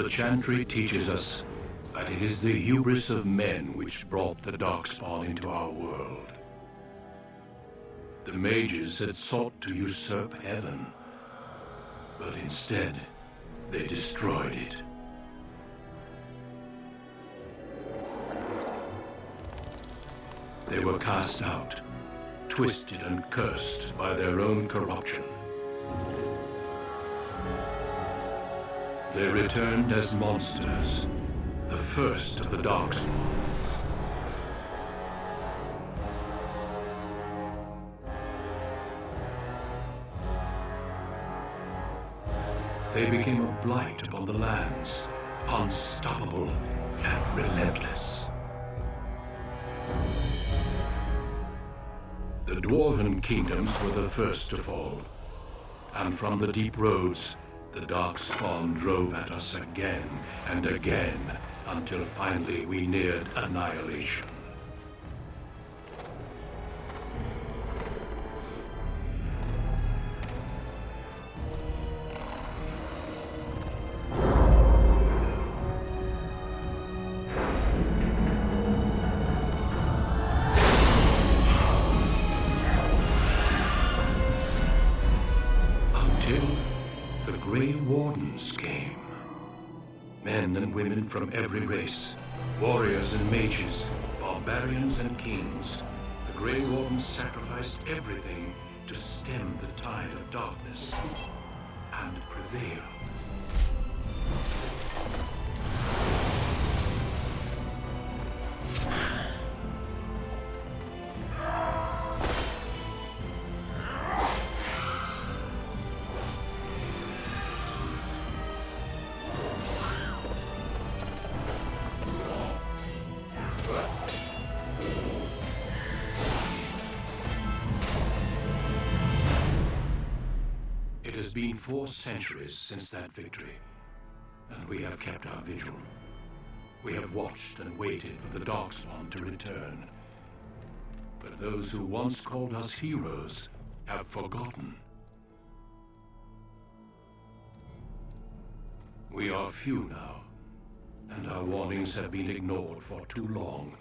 The Chantry teaches us that it is the hubris of men which brought the Darkspawn into our world. The mages had sought to usurp heaven, but instead, they destroyed it. They were cast out, twisted and cursed by their own corruption. They returned as monsters, the first of the Darkspawn. They became a blight upon the lands, unstoppable and relentless. The Dwarven kingdoms were the first to fall, and from the deep roads, the Darkspawn drove at us again and again, until finally we neared annihilation. Men and women from every race, warriors and mages, barbarians and kings, the Grey Wardens sacrificed everything to stem the tide of darkness and prevail. It has been 4 centuries since that victory, and we have kept our vigil. We have watched and waited for the Darkspawn to return. But those who once called us heroes have forgotten. We are few now, and our warnings have been ignored for too long.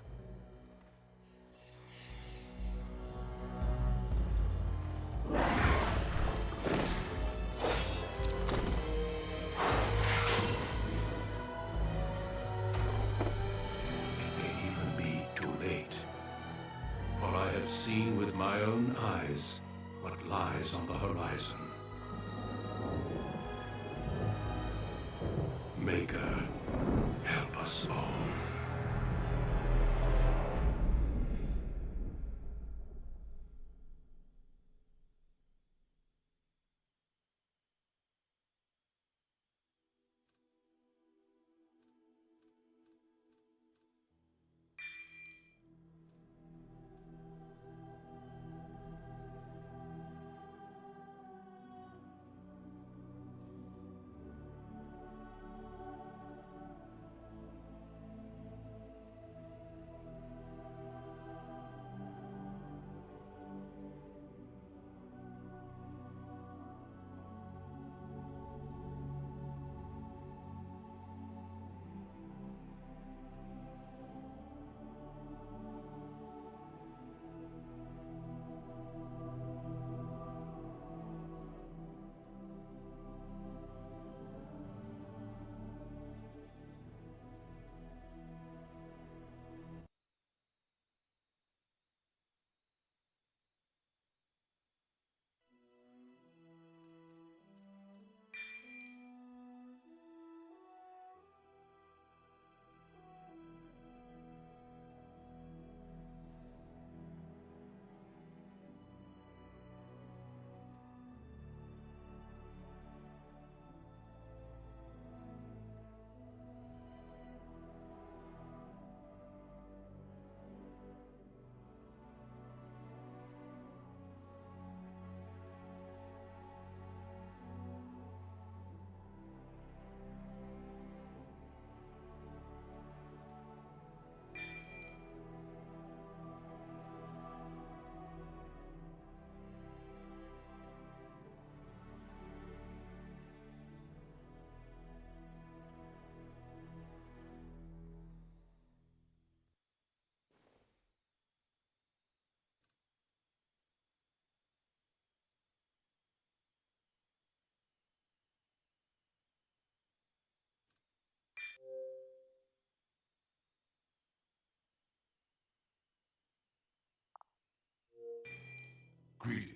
Seen with my own eyes what lies on the horizon. Maker, help us all. Greetings.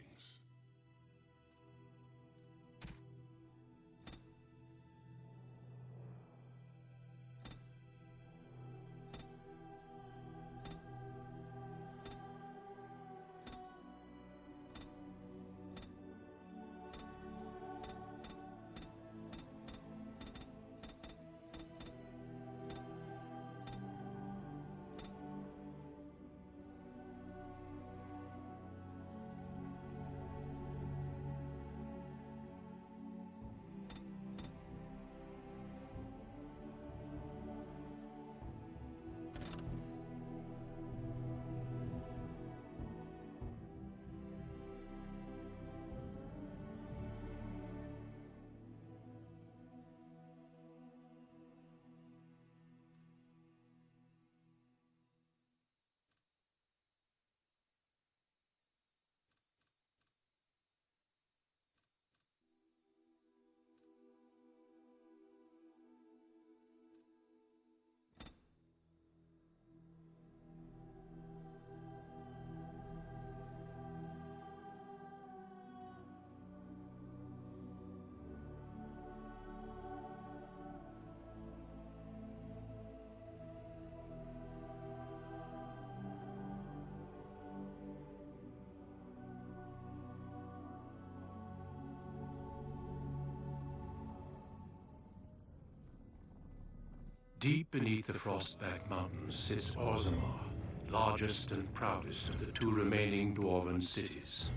Deep beneath the Frostback Mountains sits Orzammar, largest and proudest of the two remaining dwarven cities.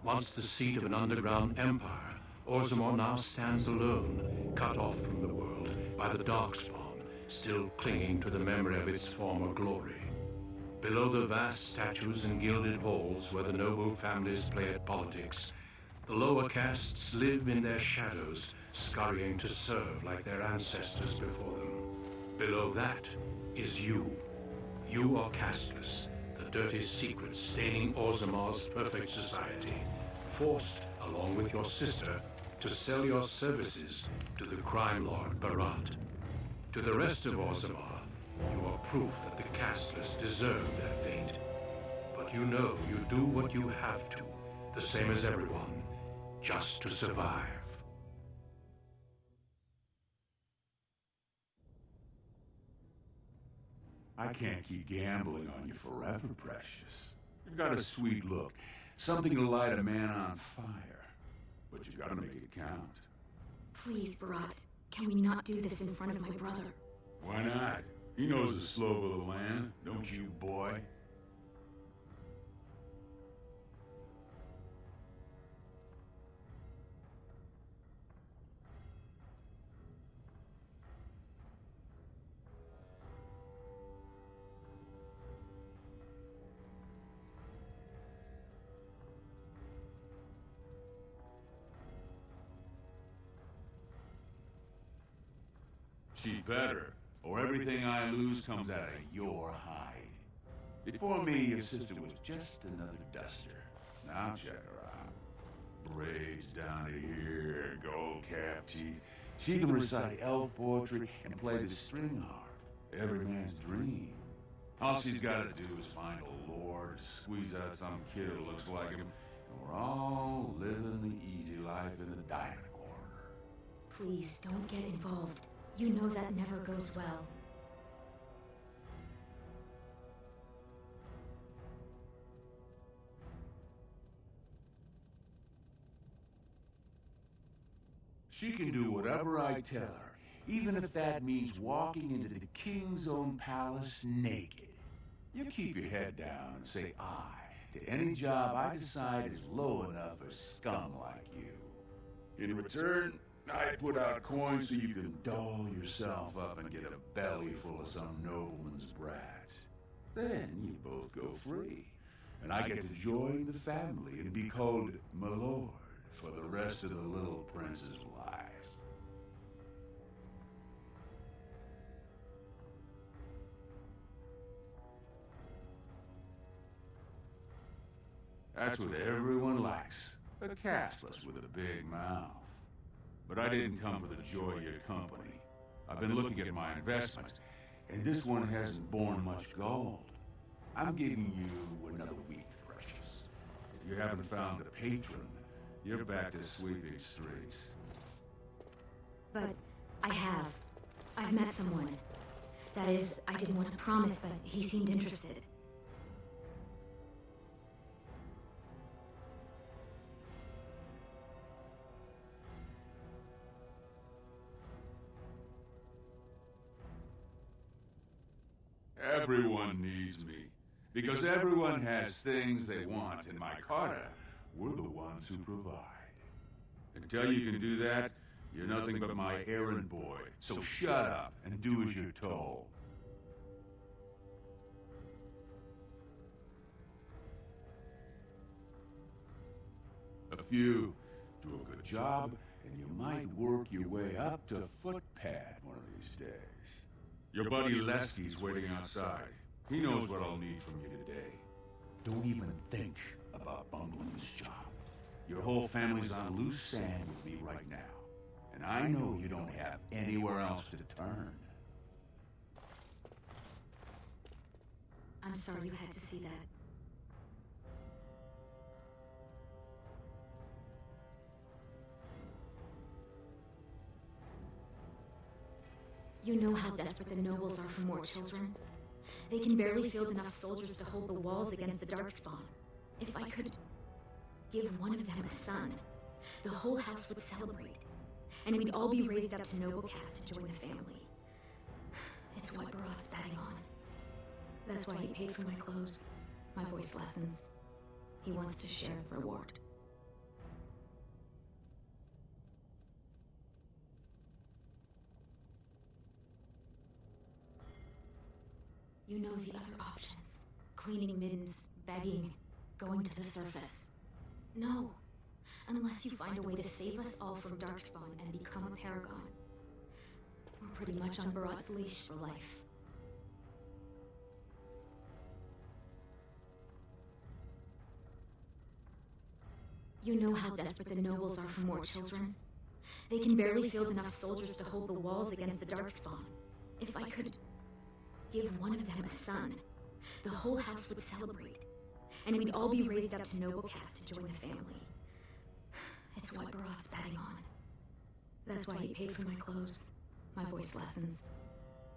Once the seat of an underground empire, Orzammar now stands alone, cut off from the world by the Darkspawn, still clinging to the memory of its former glory. Below the vast statues and gilded halls where the noble families play at politics, the lower castes live in their shadows, scurrying to serve like their ancestors before them. Below that is you. You are casteless, the dirty secret staining Orzammar's perfect society, forced, along with your sister, to sell your services to the crime lord Barat. To the rest of Orzammar, you are proof that the casteless deserve their fate. But you know you do what you have to, the same as everyone, just to survive. I can't keep gambling on you forever, Precious. You've got a sweet look, something to light a man on fire. But you gotta make it count. Please, Barat, can we not do this in front of my brother? Why not? He knows the slope of the land, don't you, boy? She better, or everything I lose comes out of your hide. Before me, your sister was just another duster. Now check her out. Braids down to here, gold-capped teeth. She can recite elf poetry and play the string harp. Every man's dream. All she's gotta do is find a lord, squeeze out some kid who looks like him, and we're all living the easy life in the diamond quarter. Please, don't get involved. You know that never goes well. She can do whatever I tell her, even if that means walking into the king's own palace naked. You keep your head down and say aye to any job I decide is low enough for scum like you. In return, I put out coins so you can doll yourself up and get a belly full of some nobleman's brats. Then you both go free, and I get to join the family and be called my lord for the rest of the little prince's life. That's what everyone likes, a castless with a big mouth. But I didn't come for the joy of your company. I've been looking at my investments, and this one hasn't borne much gold. I'm giving you another week, Precious. If you haven't found a patron, you're back to sweeping streets. But I have. I've met someone. That is, I didn't want to promise, but he seemed interested. Everyone needs me. Because everyone has things they want, and my Carter, we're the ones who provide. Until you can do that, you're nothing but my errand boy. So shut up and do as you're told. A few do a good job, and you might work your way up to footpad one of these days. Your buddy Lesty's waiting outside. He knows what I'll need from you today. Don't even think about bumbling this job. Your whole family's on loose sand with me right now. And I know you don't have anywhere else to turn. I'm sorry you had to see that. You know how desperate the nobles are for more children? They can barely field enough soldiers to hold the walls against the Darkspawn. If I could give one of them a son, the whole house would celebrate, and we'd all be raised up to noble caste to join the family. It's what Barat's betting on. That's why he paid for my clothes, my voice lessons. He wants to share the reward. You know the other options. Cleaning middens, begging, going to the surface. No. Unless you find a way to save us all from Darkspawn and become a paragon. We're pretty much on Barat's leash for life. You know how desperate the nobles are for more children? They can barely field enough soldiers to hold the walls against the Darkspawn. If I could give one of them a son, the whole house would celebrate, and we'd all be raised up to noble caste to join the family. It's what Barat's betting on. That's why he paid for my clothes, my voice lessons.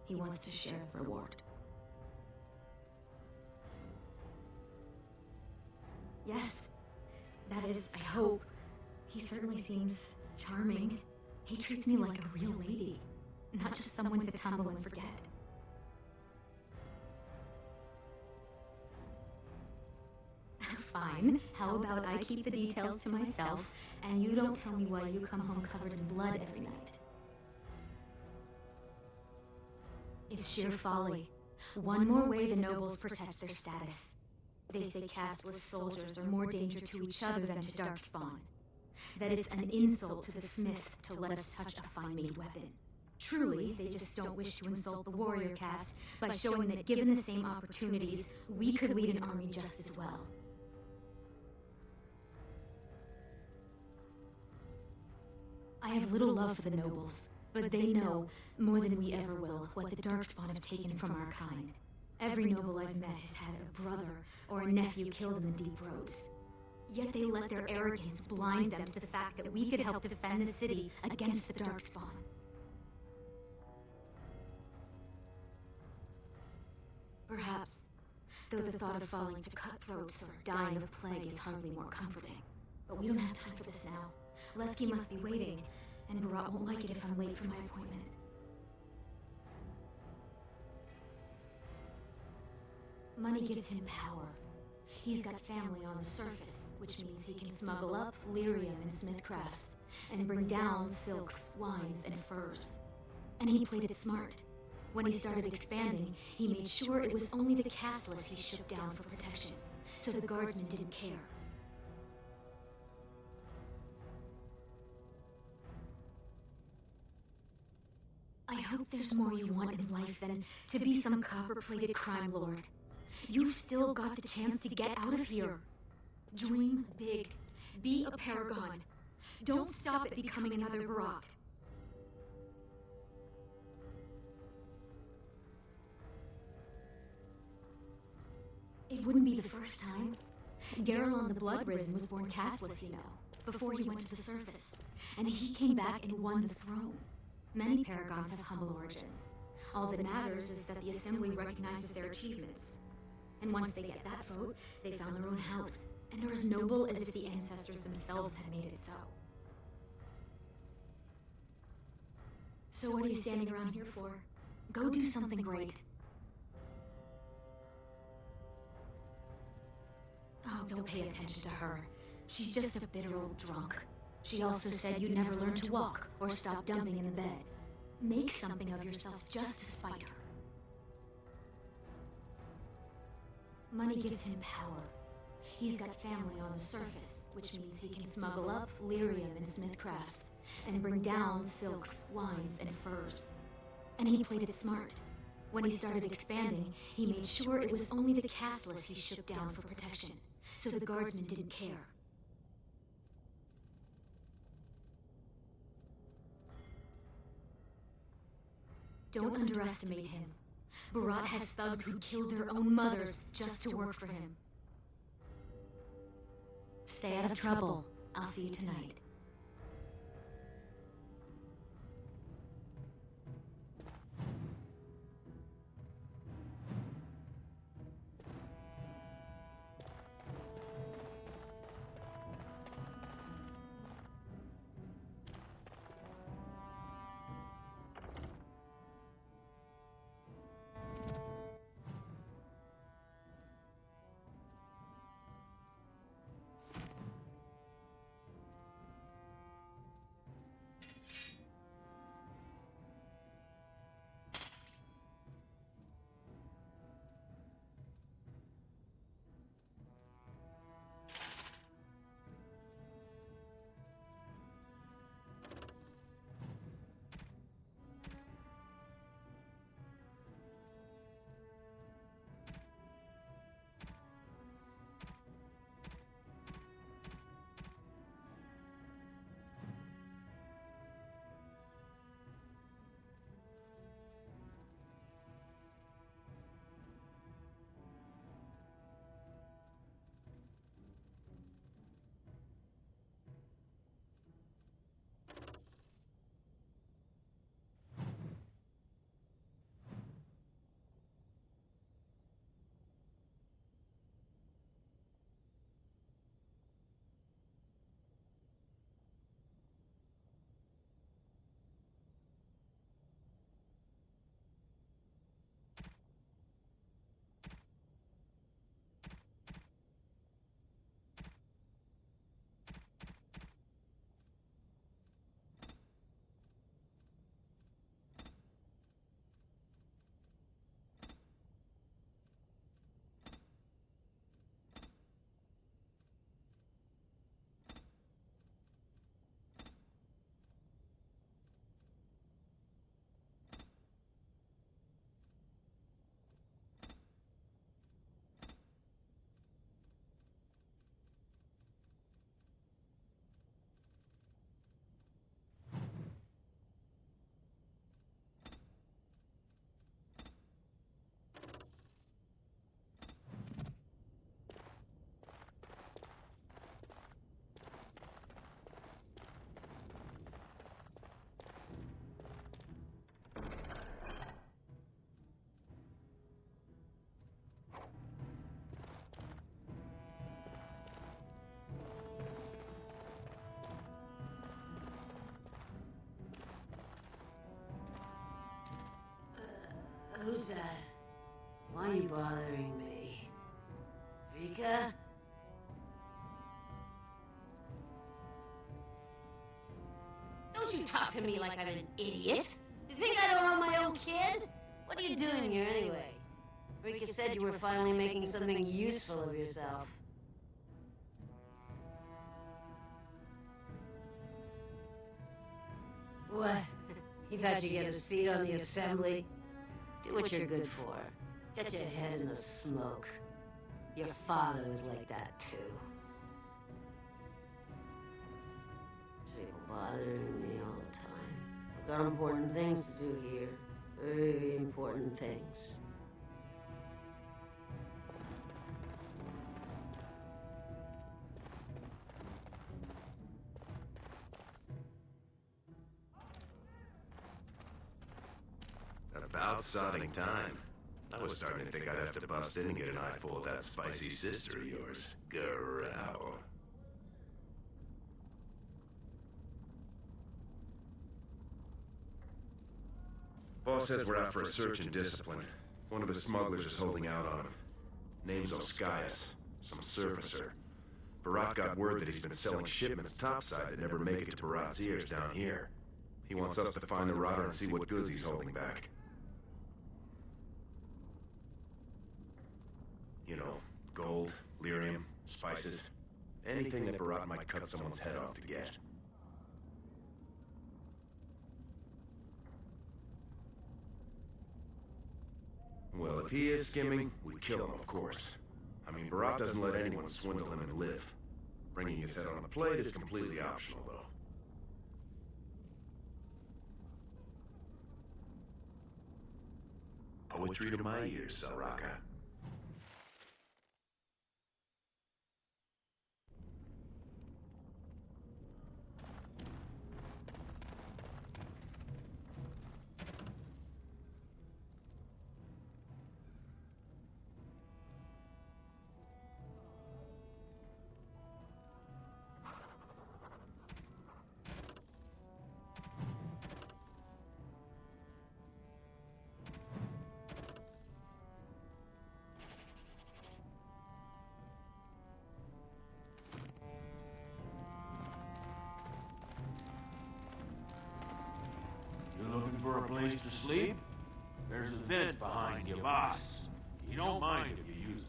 He wants to share the reward. Yes, that is, I hope. He certainly seems charming. He treats me like a real lady, not just someone to tumble and forget. Fine. How about I keep the details to myself, and you don't tell me why you come home covered in blood every night? It's sheer folly. One more way the nobles protect their status. They say casteless soldiers are more danger to each other than to Darkspawn. That it's an insult to the smith to let us touch a fine-made weapon. Truly, they just don't wish to insult the warrior caste by showing that given the same opportunities, we could lead an army just as well. I have little love for the nobles, but they know, more than we ever will, what the Darkspawn have taken from our kind. Every noble I've met has had a brother or a nephew killed in the deep roads. Yet they let their arrogance blind them to the fact that we could help defend the city against the Darkspawn. Perhaps, though the thought of falling to cutthroats or dying of plague is hardly more comforting. But we don't have time for this now. Lesky must be waiting, and Barat won't like it if I'm late for my appointment. Money gives him power. He's got family on the surface, which means he can smuggle up lyrium and smithcrafts, and bring down silks, wines, and furs. And he played it smart. When he started expanding, he made sure it was only the casteless he shook down for protection, so the guardsmen didn't care. I hope there's more you want in life than to be some copper-plated crime lord. You've still got the chance to get out of here. Dream big. Be a paragon. Don't stop at becoming another Barat. It wouldn't be the first time. Garrelon the Blood Risen was born castless, you know, before he went to the surface. And he came back and won the throne. Many paragons have humble origins. All that matters is that the Assembly recognizes their achievements. And once they get that vote, they found their own house, and are as noble as if the ancestors themselves had made it so. So what are you standing around here for? Go do something great. Oh, don't pay attention to her. She's just a bitter old drunk. She also said you'd never learn to walk or stop dumping in the bed. Make something of yourself just to spite her. Money gives him power. He's got family on the surface, which means he can smuggle up lyrium and smithcrafts, and bring down silks, wines, and furs. And he played it smart. When he started expanding, he made sure it was only the castless he shook down for protection, so the guardsmen didn't care. Don't underestimate him. Barat has thugs who killed their own mothers just to work for him. Stay out of trouble. I'll see you tonight. Who's that? Why are you bothering me? Rika? Don't you talk to me like I'm an idiot. You think I don't know my own kid? What are you doing here anyway? Rika said you were finally making something useful of yourself. What? You thought you'd get a seat on the assembly? Do what you're good for. Get your head in the smoke. Your father was like that, too. People bothering me all the time. I've got important things to do here. Very important things. about sodding time. I was starting to think I'd have to bust in and get an eyeful of that spicy sister of yours. Growl. Boss says we're out for a search and discipline. One of the smugglers is holding out on him. Name's Oskias, some surfacer. Barat got word that he's been selling shipments topside that never make it to Barat's ears down here. He wants us to find the rotter and see what goods he's holding back. You know, gold, lyrium, spices. Anything that Barat might cut someone's head off to get. Well, if he is skimming, we kill him, of course. I mean, Barat doesn't let anyone swindle him and live. Bringing his head on a plate is completely optional, though. Poetry to my ears, Saraka. You're looking for a place to sleep? There's a vent behind your boss. You don't mind if you use it.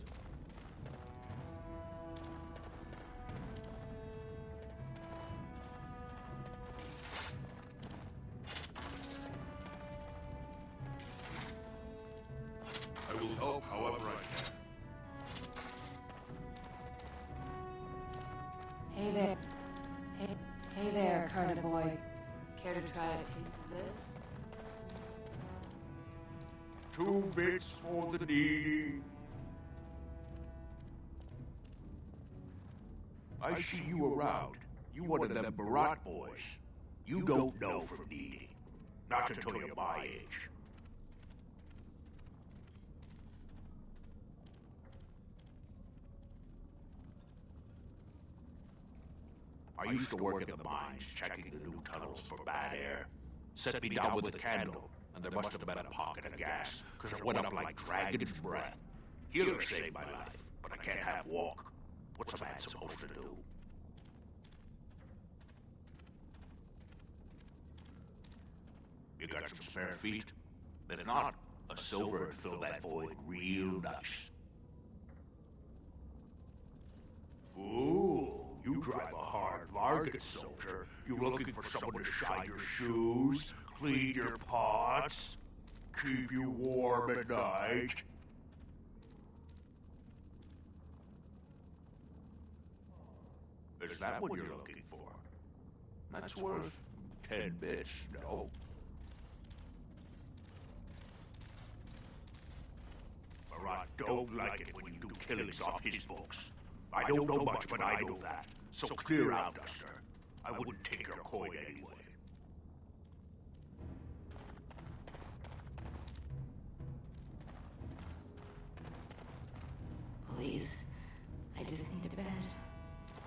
I will help however I can. Hey there. Hey there, Carter boy. Care to try a taste of this? 2 bits for the needy. I see you around. You one of them Barat boys. You don't know from needy. Not until you're my age. I used to work in the mines, checking the new tunnels for bad air. Set me down with a candle, and there must have been a pocket of gas, because it went up like dragon's breath. Healer saved my life, but I can't half walk. What's a man supposed to do? You got some spare feet? If not, a silver would fill that void real nice. Ooh, you drive a hard bargain, soldier. You looking for someone to shine your shoes, clean your pots, keep you warm at night? Is that what you're looking for? That's worth 10 bits, no? Barat don't like it when you do killings off his books. I don't know much, but I know that. So clear out, Duster. I wouldn't take your coin anyway. Please. I just need a bed.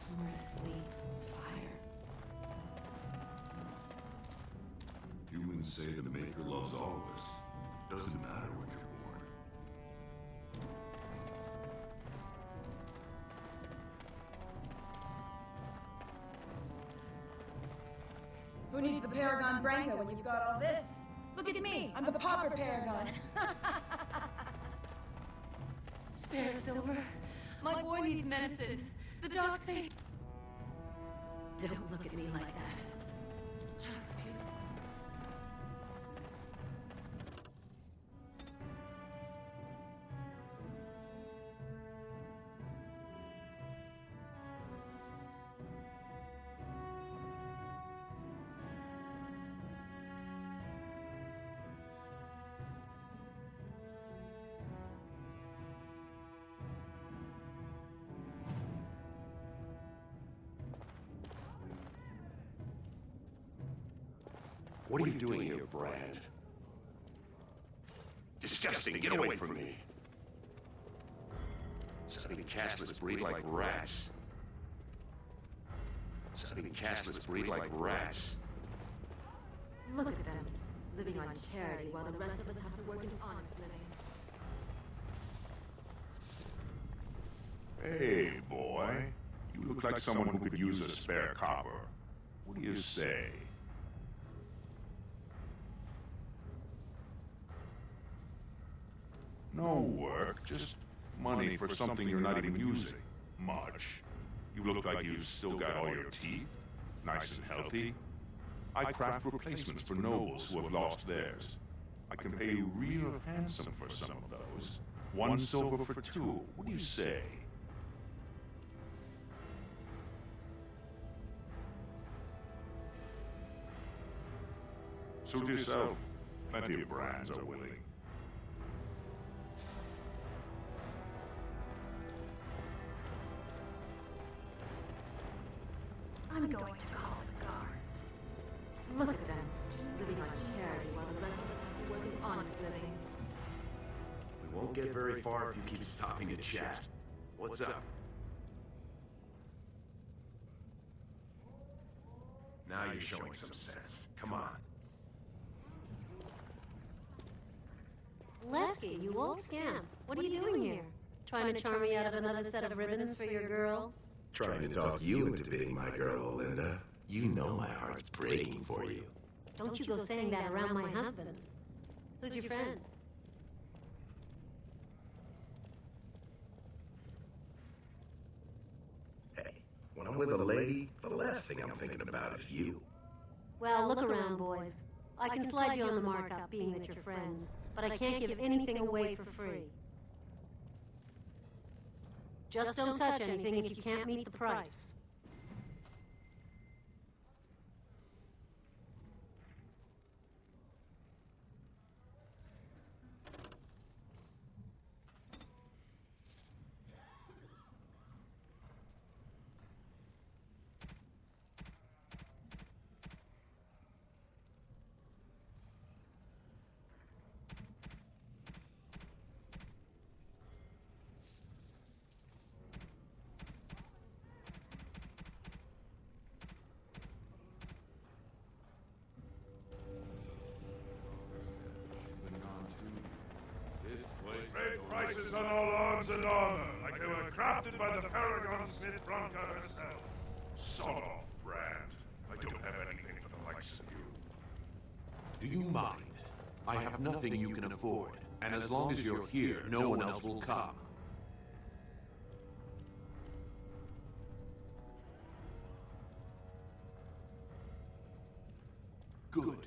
Somewhere to sleep. Fire. Humans say the Maker loves all of us. Doesn't matter when you're born. Who needs the Paragon Branco when you've got all this? Look at me, I'm the Pauper Paragon. Spare Silver. My boy needs medicine. The docs say... Don't look at me like that. Alex, beautiful. What are you doing here, Brand? Disgusting, get away from me. Studying castless breed like rats. Studying castless breed like rats. Look at them, living on charity while the rest of us have to work an honest living. Hey, boy. You look like someone who could use a spare copper. What do you say? No work, just money for something you're not even using. Much. You look like you've still got all your teeth, nice and healthy. I craft replacements for nobles who have lost theirs. I can pay you real handsome for some of those. 1 silver for 2. What do you say? Suit yourself. Plenty of brands are willing. I'm going to call the guards. Look at them, living on charity while the rest of us have to work an honest living. We won't get very far if you keep stopping to chat. What's up? Now you're showing some sense. Come on. Lesky, you old scamp. What are you doing here? Trying to charm me out of another set of ribbons for your girl? Trying to talk you into being my girl, Linda. You know my heart's breaking for you. Don't you go saying that around my husband. Who's your friend? Hey, when I'm with a lady, the last thing I'm thinking about is you. Well, look around, boys. I can slide you on the markup, being that you're friends, but I can't give anything away for free. Just don't touch anything if you can't meet the price. Prices on all arms and armor, like they were crafted by the Paragon Smith Bronca herself. Sawed-off brand. I don't have anything for the likes of you. Do you mind? I have nothing you can afford, and as long as you're here, no one else will come. Good.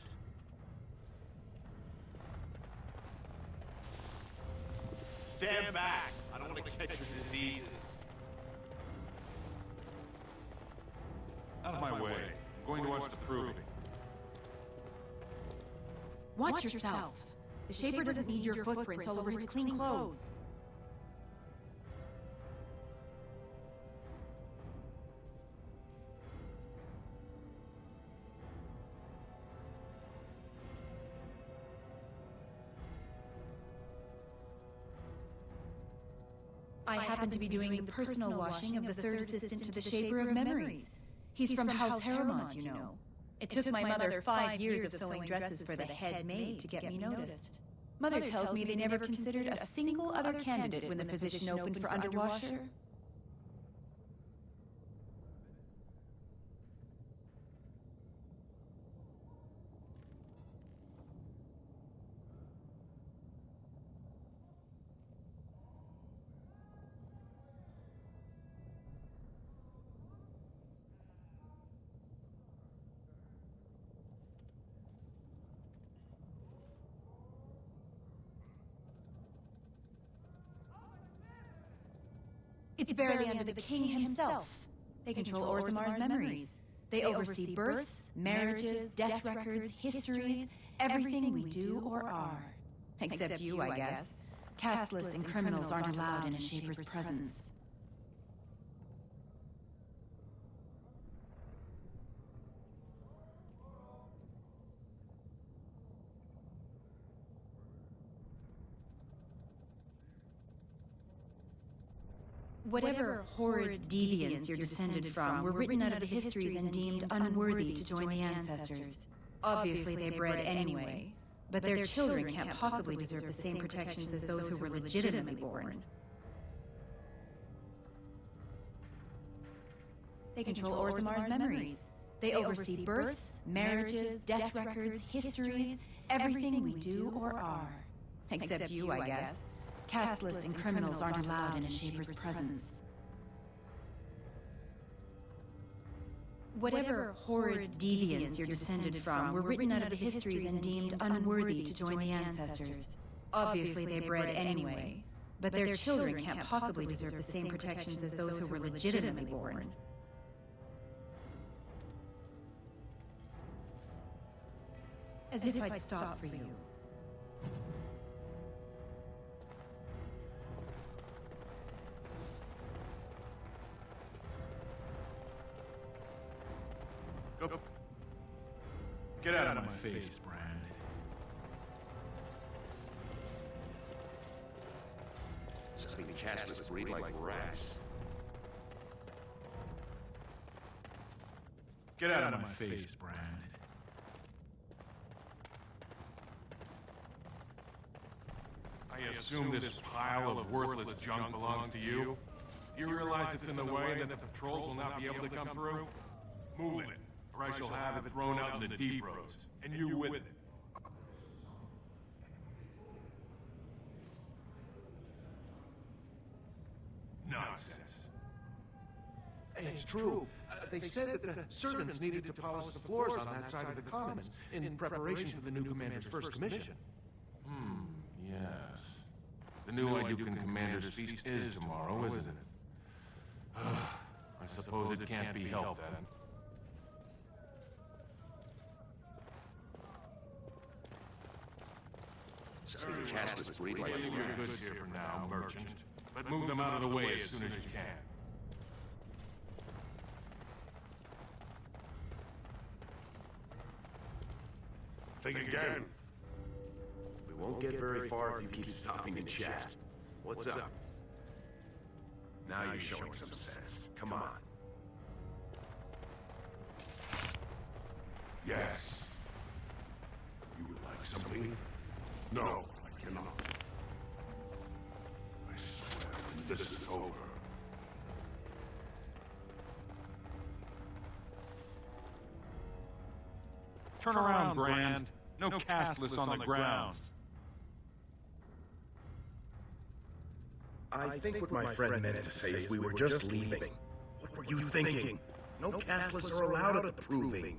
Stand back! I don't want to catch your diseases. Out of my way. I'm going to watch the proving. Watch yourself. The Shaper doesn't need your footprints all over his clean clothes. I happen to be doing the personal washing of the third assistant to the Shaper of Memories. He's from House Harrowmont, you know. It took my mother 5 years of sewing dresses for the head maid to get me noticed. Mother tells me they never considered a single other candidate when the position opened for underwasher. It's barely under the king himself. They control Orzamar's memories. They oversee births, marriages, death records, histories, everything we do or are. Except you, I guess. Castless and criminals aren't allowed in a Shaper's presence. Whatever horrid deviants you're descended from were written out of the histories and deemed unworthy to join the ancestors. Obviously, they bred anyway, but their children can't possibly deserve the same protections as those who were legitimately born. They control Orzamar's memories. They oversee births, marriages, death records, histories, everything we do or are. Except you, I guess. Casteless and criminals aren't allowed in a Shaper's presence. Whatever horrid deviants you're descended from were written out of the histories and deemed unworthy to join the ancestors. Obviously, they bred anyway, but their children can't possibly deserve the same protections as those who were legitimately born. As if I'd stop for you. Go. Get out of my face, Brand. Something the castless breed like rats. Get out of my face, Brand. I assume this pile of worthless junk belongs to you? Do you realize it's in the way that the patrols will not be able to come through? Move it, or I shall have it thrown out in the deep roads, and you with it. Nonsense. It's true. They said that the servants needed to polish the floors on that side of the commons in preparation for the new commander's first commission. Yes. The new Idukan Commander's feast is tomorrow, isn't it? I suppose it can't be helped, then. Something the castless breed like Leave your goods here for now, merchant. But move them out of the way as soon as you can. Think again. We won't get very far if you keep stopping to chat. What's up? Now you're showing some sense. Come on. Yes. You would like something? No, I cannot. I swear when this is over. Turn around, Brand. No castless on the ground. I think what my friend meant to say is we were just leaving. What were you thinking? No castless are allowed at the proving.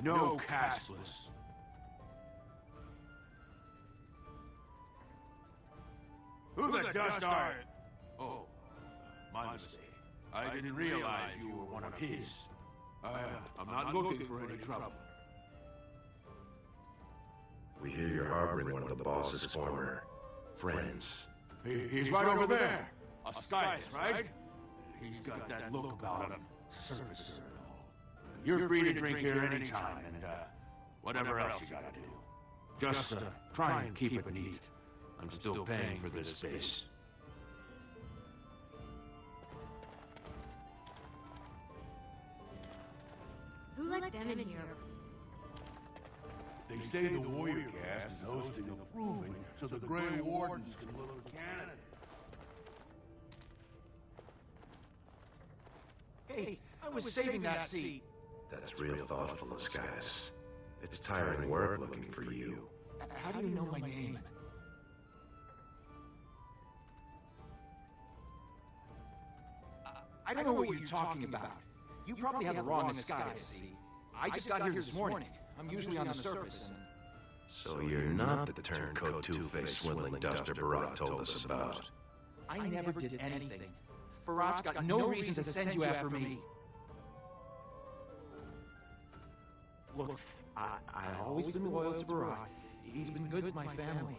No cashless. Who the dust are you? Oh, my mistake. I didn't realize you were one of his. I'm not looking for any trouble. We hear you're harboring one of the boss's former friends. He's right over there. Skyus, right? He's got that look about him. Surfacer and all. You're free to drink here anytime, and whatever else you gotta do. Just try and keep it neat. I'm still paying for this space. Who let them in here? They say the warrior cast is hosting a proving so the Grey Wardens can look for candidates. Hey, I was saving that seat. That's real thoughtful of Skyus. It's tiring work looking for you. How do you know my name? I don't know what you're talking about. You probably have the wrong Skyus, see? I just got here this morning. I'm usually on the surface and... So you're not the turncoat two-faced swindling duster Barat told us about. I never did anything. Barat's got no reason to send you after me. Look, I've always been loyal to Barat. He's been good to my family.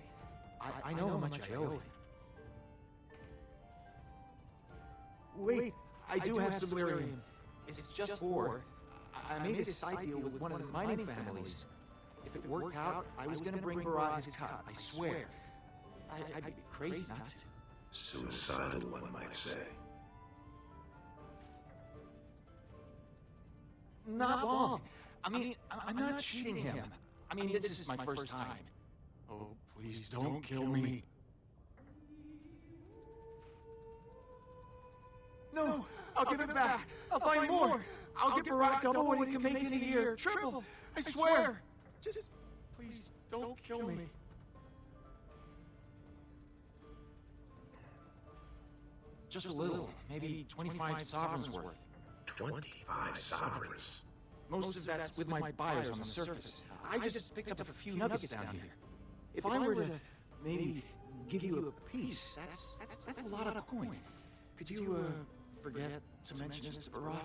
I know how much I owe him. Wait, I do have some lyrium. It's just ore. I made a side deal with one of the mining families. If it worked out, I was gonna bring Barat his cut, I swear. I'd be crazy not to. Suicidal, one might say. Not long. I mean, I'm not cheating him. I mean, this is my first time. Oh, please don't kill me. No, I'll give it back. I'll find more. I'll get Barat double what he can make in a year. Triple. I swear. Just please don't kill me. Just a little. Maybe 25 sovereigns worth. 25 sovereigns? Most of that's with my buyers on the surface. I just picked up a few nuggets down here. If I were to maybe give you a piece, that's a lot of coin. Could you forget to mention this to Barat?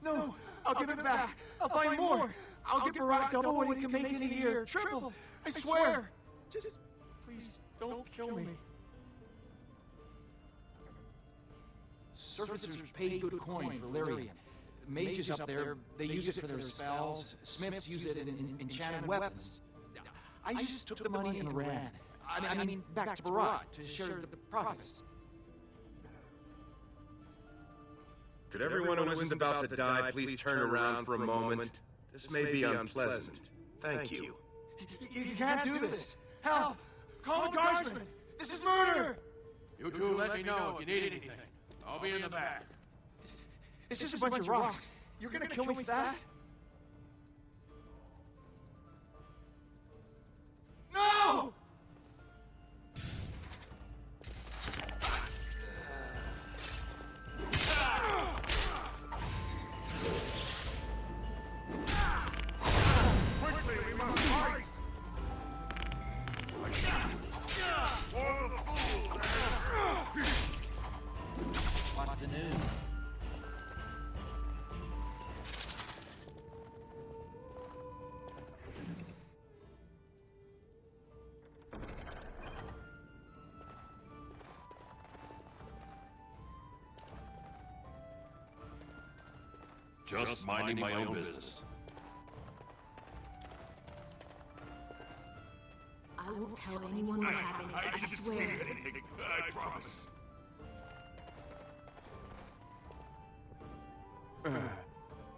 No, I'll give it back. I'll find more. I'll get Barat double what he can make in a year. Triple. I swear. Just please don't kill me. Surfacers pay good coin for lyrium. Mages up there, they use it for their spells. Smiths use it in enchanted weapons. I just took the money and ran. I mean, back to Barat to share the profits. Could everyone who isn't about to die please turn around for a moment? This may be unpleasant. Thank you. You can't do this. Help! Call the guardsman! This is murder! You two let me know if you need anything. I'll be in the back. It's just a bunch of rocks. You're gonna kill me with that? No! Quickly, we must fight! For the fools! What's the news? Just minding my own business. I won't tell anyone what happened, I I didn't see swear. anything, I promise.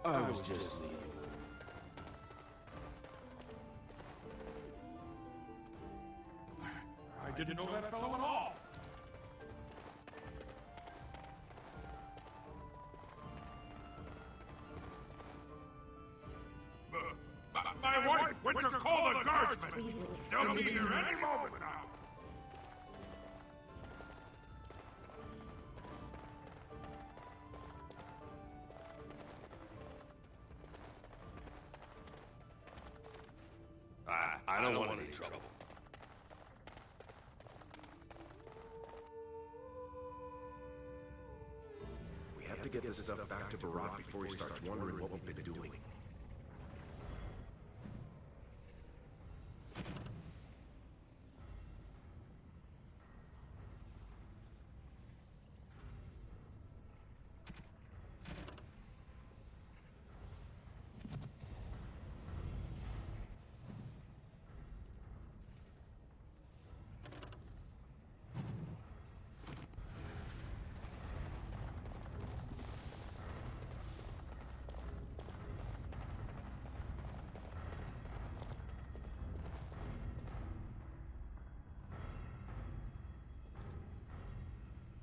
I was just leaving. I didn't know that fellow at all. My wife went to call the guardsmen. Please leave. They'll be here any moment now. don't want any trouble. We have to get this stuff back to Barak before he starts wondering what we've been doing.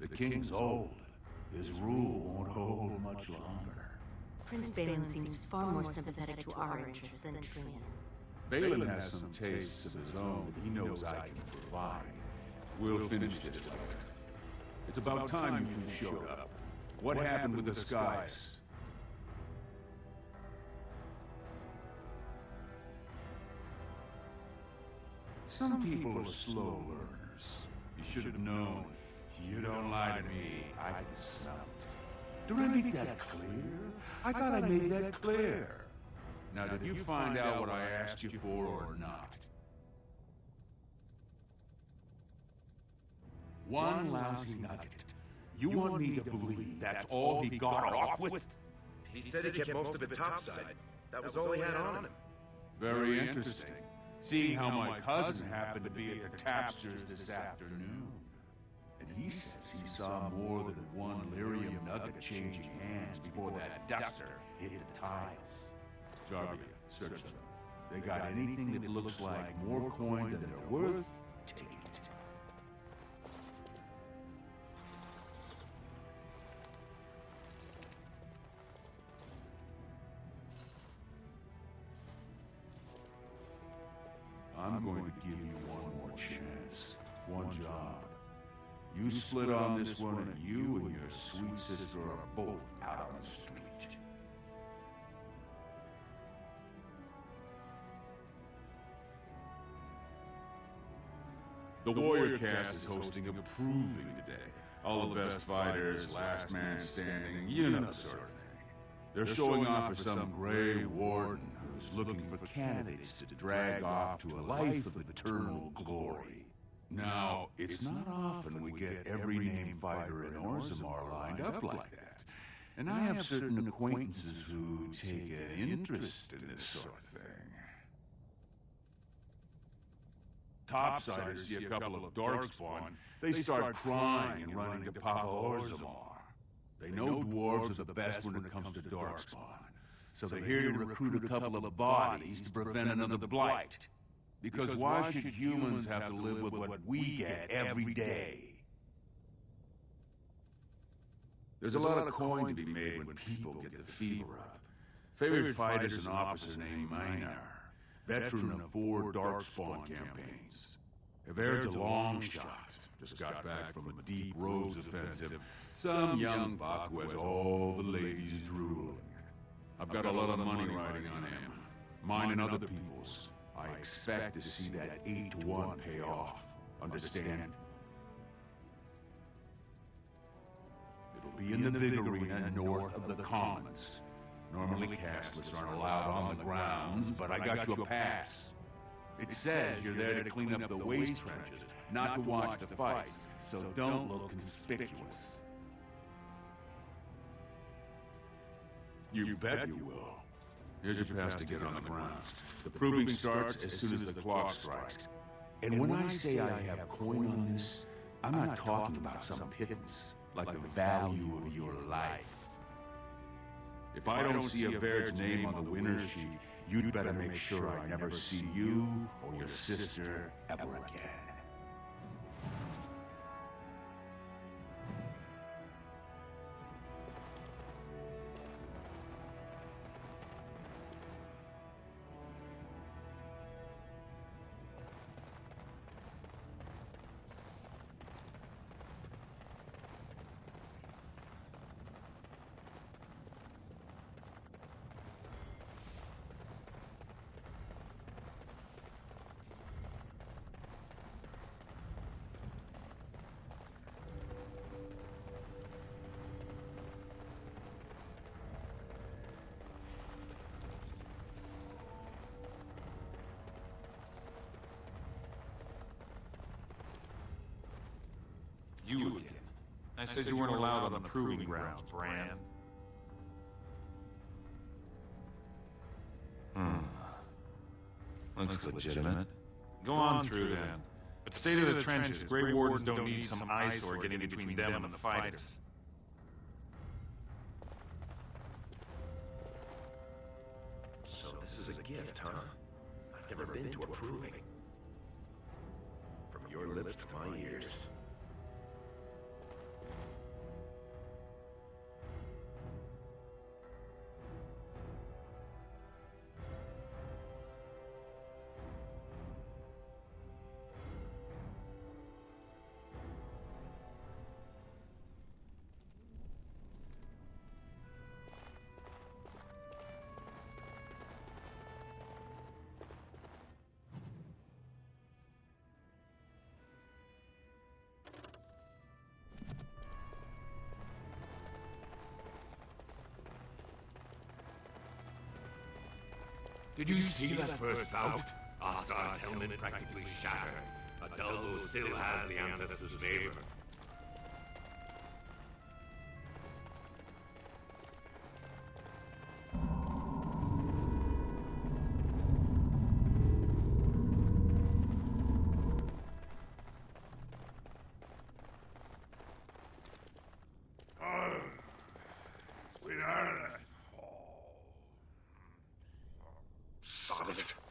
The king's old. His rule won't hold much longer. Prince Balin seems far more sympathetic to our interests than Trian. Balin has some tastes of his own that he knows I can provide. We'll finish this later. It's about time you two showed up. What happened with the skies? Some people are slow learners. You should have known. You don't lie to me. I can smell it. Did I make that clear? I thought I made that clear. Now, did you find out what I asked you for or not? One lousy nugget. You want me to believe that's all he got off with? He said he kept most of it topside. That was all he had on him. Very interesting. Seeing how my cousin happened to be at the tapsters this afternoon. And he says he saw more than one lyrium nugget changing hands before that duster hit the tiles. Jarvia, search them. They got anything that looks like more coin than they're worth, take it. I'm going to give you one more chance, one job. You split on this one, and you and your sweet sister are both out on the street. The Warrior Cast is hosting a proving today. All the best fighters, last man standing, you know the sort of thing. They're showing off for some gray warden who's looking for candidates to drag off to a life of eternal glory. Now, it's not often we get every named fighter in Orzammar lined up like that. And I have certain acquaintances who take an interest in this sort of thing. Topsiders see a couple of Darkspawn, they start crying and running to Papa Orzammar. They know dwarves are the best when it comes to Darkspawn, so they're here to recruit a couple of bodies to prevent another blight. Because why should humans have to live with what we get every day? There's a lot of coin to be made when people get the fever up. Favorite fighter is an officer named Minar, veteran of 4 Darkspawn campaigns. Everaird's a long shot, just got back from a deep roads offensive. Some young buck who has all the ladies drooling. I've got a lot of money riding on him, mine and other people's. I expect to see that 8-to-1 pay off. Understand? It'll be in the big arena north of the Commons. Normally castless aren't allowed on the grounds, but I got you a pass. It says you're there to clean up the waste trenches, not to watch the fights, so don't look conspicuous. You bet you will. Here's your pass to get on the grounds. The proving starts as soon as the clock strikes. And when I say I have coin on this, I'm not talking about some pittance, like the value of your life. If I don't see Everaird's name on the winner's sheet, you'd better make sure I never see you or your sister ever again. You again. I said you weren't allowed on the proving grounds, Brand. Looks legitimate. Go on through then. But stay to the trenches. Grey Wardens don't need some eyesore getting between them and the fighters. So this is a gift, huh? I've never been to a proving. From your lips to my ears. Did you see that first bout? Oscar's helmet practically shattered. Adalvo still has the ancestors' favor.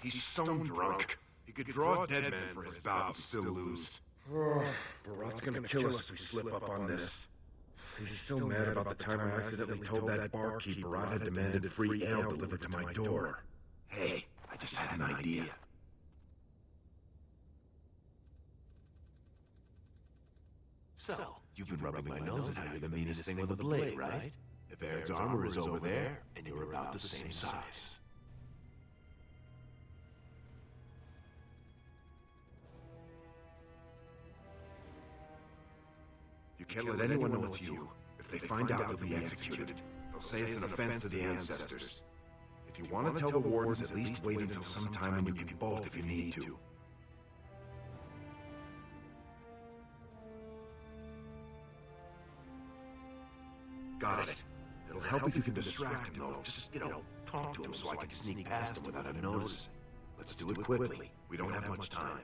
He's stone drunk. He could draw a dead man for his bout and still lose. Barat's gonna kill us if we slip up on this. He's still mad about the time I accidentally told that barkeep Barat had demanded free ale delivered to my door. Hey, I just had an idea. So, you've been rubbing my nose at how you're the meanest thing with a blade, right? If Aird's armor is over there, and you're about the same size. You can't let anyone know it's you. If they find out, you'll be executed. They'll say it's an offense to the ancestors. If you want to tell the wardens, at least wait until some time and you can bolt if you need to. Got it. It'll help if you can distract him, though. Just, talk to him so I can sneak past him without him noticing. Let's do it quickly. We don't have much time.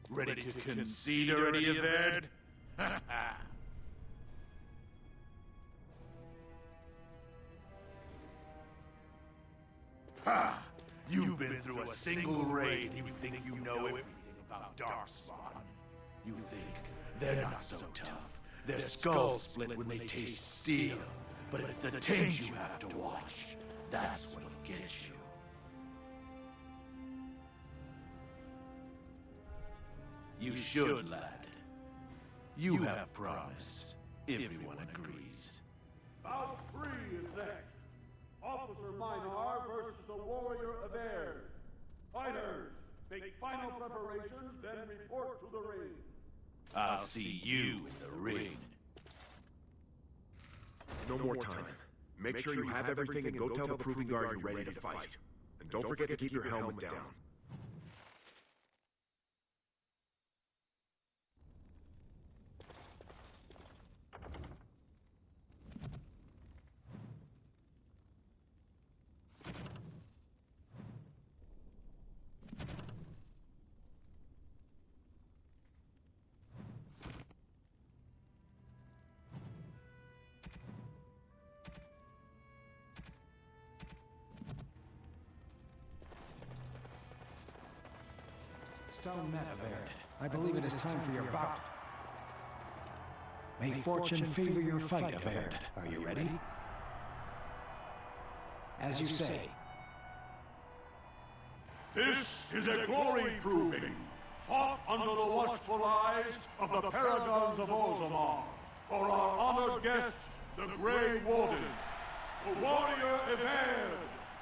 Ready to concede already, Yverd? Ha! You've been through a single raid and you think you know everything about Darkspawn. You think they're not so tough. Their skulls split when they taste steel. But it's the tinge you have to watch. That's what'll get you. You should, lad. You have promised. Everyone agrees. Bout 3 is next. Officer Minar versus the Warrior of Air. Fighters, make final preparations, then report to the ring. I'll see you in the ring. No more time. Make sure you have everything and go tell the Proving Guard you're ready to fight. And don't forget to keep your helmet down. Stone met Averd. I believe it is time for your bout. May fortune favor your fight, Averd. Are you ready? As you say. This is a glory proving, fought under the watchful eyes of the paragons of Orzammar, for our honored guest, the Grey Warden. The warrior Everd,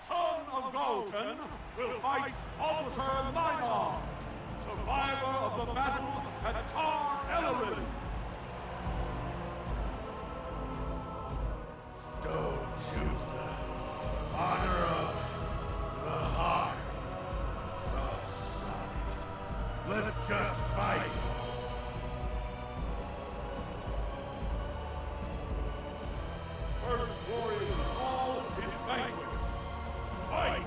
son of Galton, will fight Officer Minar, survivor of the battle at Car Ellerin. Stone Chooser, honor of the heart of Sonic. Let's just fight. First warrior to fall is vanquished. Fight!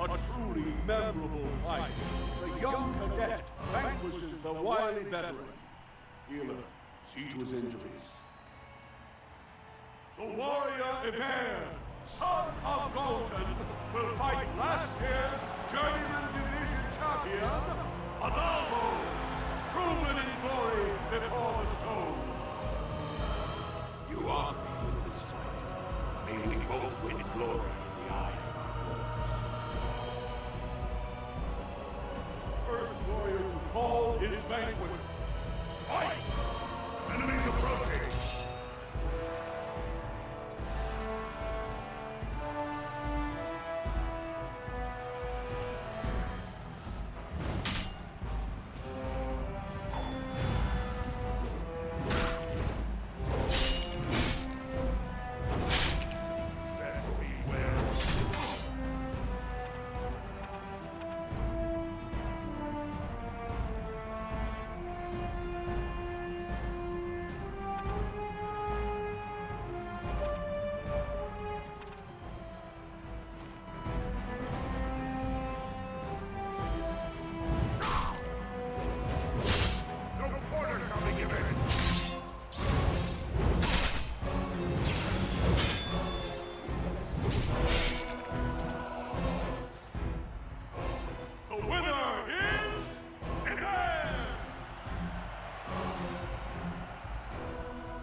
A truly memorable fight. The young cadet vanquishes the wily veteran. Healer, see to his injuries. The warrior Everd, son of Galton, will fight last year's Journeyman Division champion, Adalbo, proven in glory before the stone. You honor me with this fight. May we both win glory in the eyes of our lords. First warrior to fall is vanquished. Fight! Enemies approaching!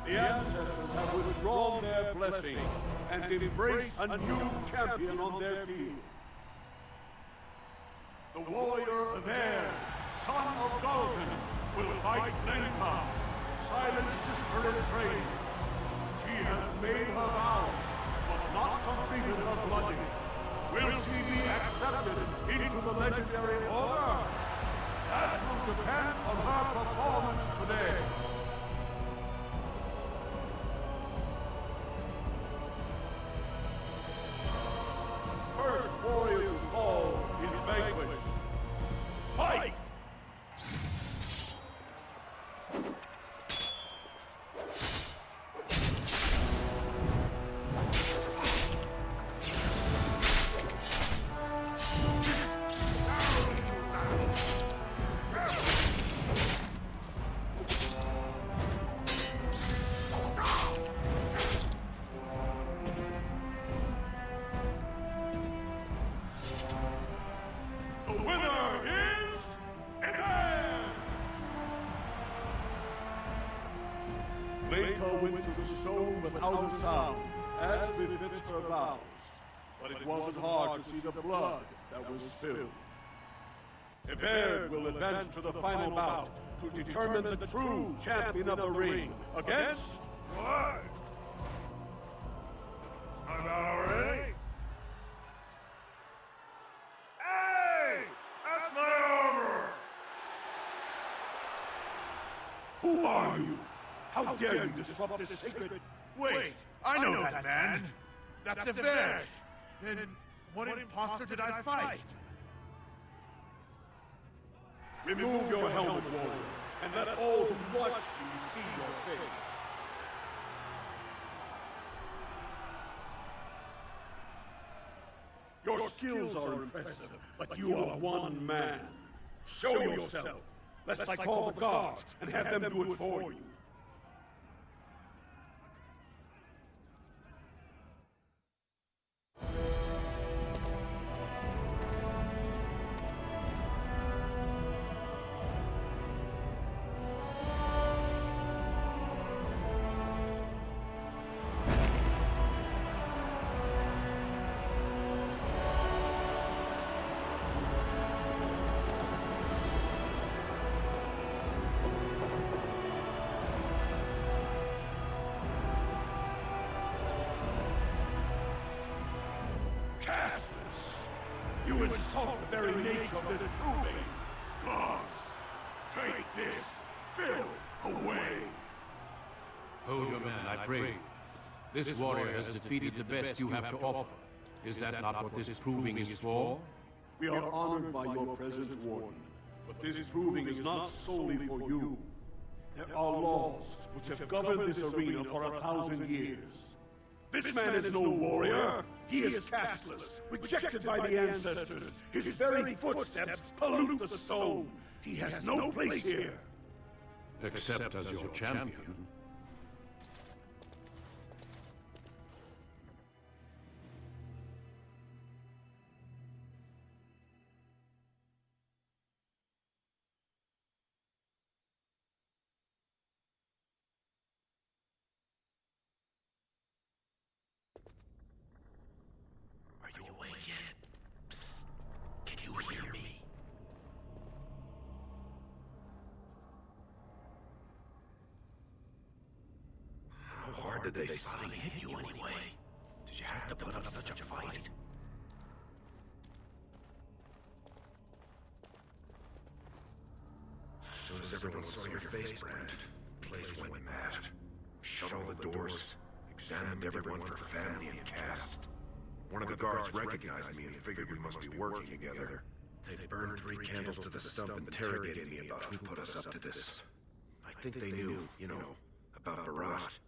The ancestors have withdrawn their blessings and embraced a new champion on their field. The warrior Everd, son of Galton, will fight Lenka, silent sister in training. She has made her vows, but not completed her blooding. Will she be accepted into the legendary order? That will depend on her performance today. First warrior to fall is vanquished. Fight! Now to the stone without a sound, as befits her vows. But it wasn't hard to see the blood that was spilled. Everd will advance to the final bout to determine the true champion of the ring against... What? I'm out already? Hey! That's my armor! Who are you? How dare you disrupt this sacred... Wait, I know that man. That's Everd. Then what imposter did I fight? Remove your helmet, warrior, and let all who watch you see your face. Your skills are impressive, but you are one man. Show yourself, lest I call the guards and have them do it for you. You insult the very nature of this proving! Guards, take this filth away! Hold your man, I pray. This warrior has defeated the best you have to offer. Is that not what this proving is for? We are honored by your presence, Warden, but this proving is not solely for you. There are laws which have governed this arena for 1,000 years. This man is no warrior! He is casteless, rejected by the ancestors. His very footsteps pollute the stone. He has no place here. Except as your champion. How hard did they suddenly hit you anyway? Did you have to put up such a fight? As soon as everyone saw your face, Brand, the place went mad. Shut all the doors, examined everyone for family and caste. One of the guards recognized me and figured we must be working together. They burned 3 candles to the stump, interrogated me about who put us up to this. I think they knew, you know, about Barat.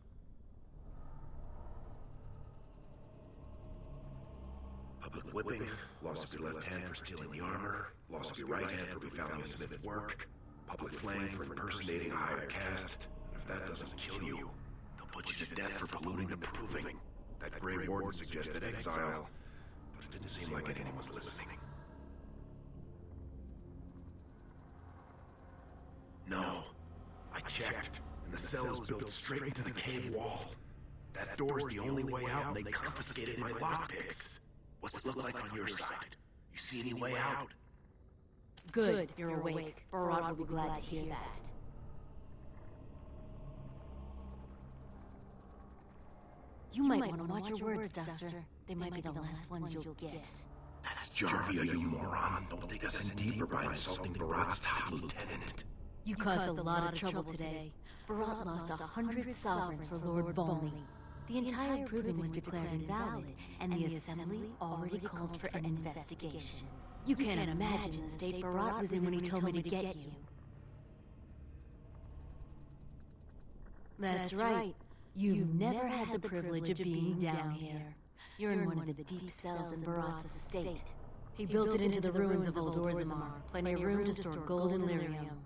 Public whipping, loss of your left hand for stealing the armor, loss of your right hand for befounding Smith's work, public flame for impersonating a higher caste, and if that doesn't kill you, they'll put you to death for polluting the proving. That Grey Warden suggested exile, but it didn't seem like anyone was listening. No, I checked, and the cell is built straight into the cave wall. That door's the only way out, and they confiscated my lockpicks. What's it look like on your side? You see any way out? Good, you're awake. Barat will be glad to hear that. You might want to watch your words, Duster. They might be the last ones you'll get. That's Jarvia, you moron. Don't dig us in deeper by insulting Barat's top lieutenant. You caused a lot of trouble today. Barat lost 100 sovereigns for Lord Volney. The entire proving was declared invalid, and the Assembly already called for an investigation. You can't imagine the state Barat was in when he told me to get you. That's right. You've never had the privilege of being down here. You're in one of the deep cells in Barat's estate. He built it into the ruins of Old Orzammar, plenty of room to store gold and lyrium.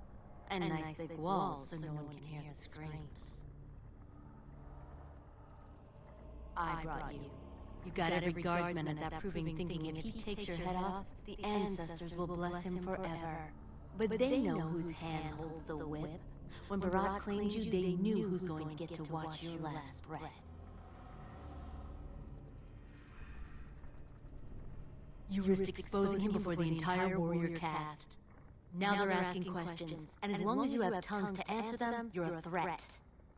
And nice thick walls so no one can hear the screams. I brought you. You got every guardsman at that proving thinking if he takes your head off, the ancestors will bless him forever. But they know whose hand holds the whip. When Barat claimed you, they knew who's going to get to watch your last breath. You risked exposing him before the entire warrior caste. Now they're asking questions, and as long as you have tongues to answer them, you're a threat.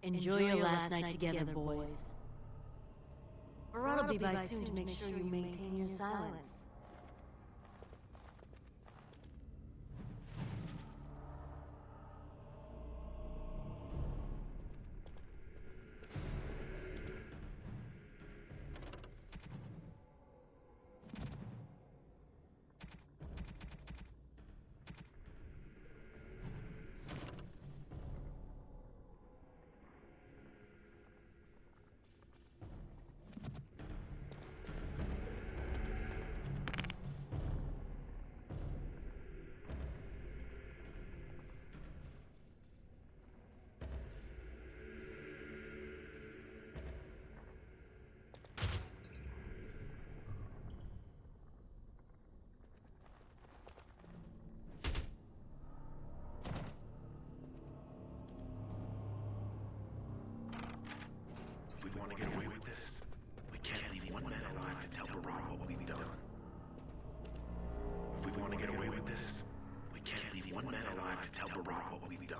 Enjoy your last night together, boys. Barat will be by soon to make sure you maintain your silence. We want to get away with this. We can't leave one man alive to tell Barat what we've done. If we want to get away with this, we can't leave one man alive to tell Barat what we've done.